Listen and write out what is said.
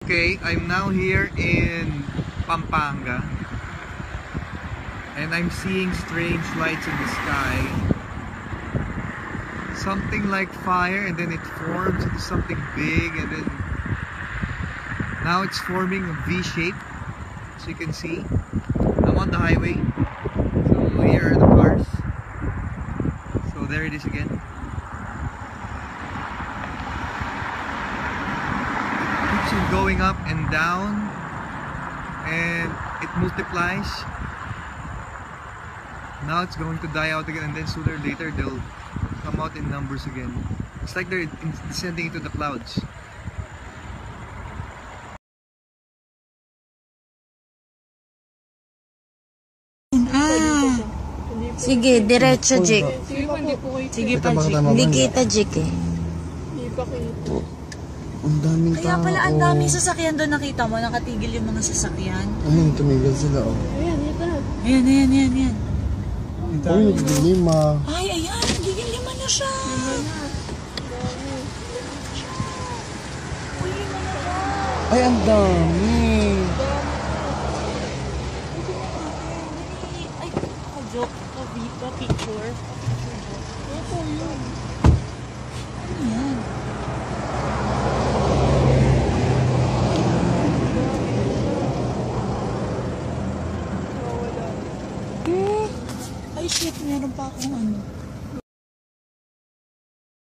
Okay, I'm now here in Pampanga and I'm seeing strange lights in the sky. Something like fire, and then it forms into something big, and then now it's forming a V shape, as you can see. I'm on the highway, so here are the cars. So there it is again. It keeps on going up and down, and it multiplies. Now it's going to die out again, and then sooner or later they'll come out in numbers again. It's like they're descending into the clouds. Sige, diretso, Jik. Sige pa, Jik. Hindi kita, Jik eh. Hindi pa kita. Ang daming tao. Kaya pala ang daming sasakyan doon, nakita mo, nakatigil yung mga sasakyan. Ayun, tumigil sila oh. Ayan, ito na. Ayan. Ay, naglilima. Ay, ayan, nagiging lima na siya. Ay, ang dami. Ay, joke, picture. Ito yun. Ano yan? Ay, shit, meron pa akong ano.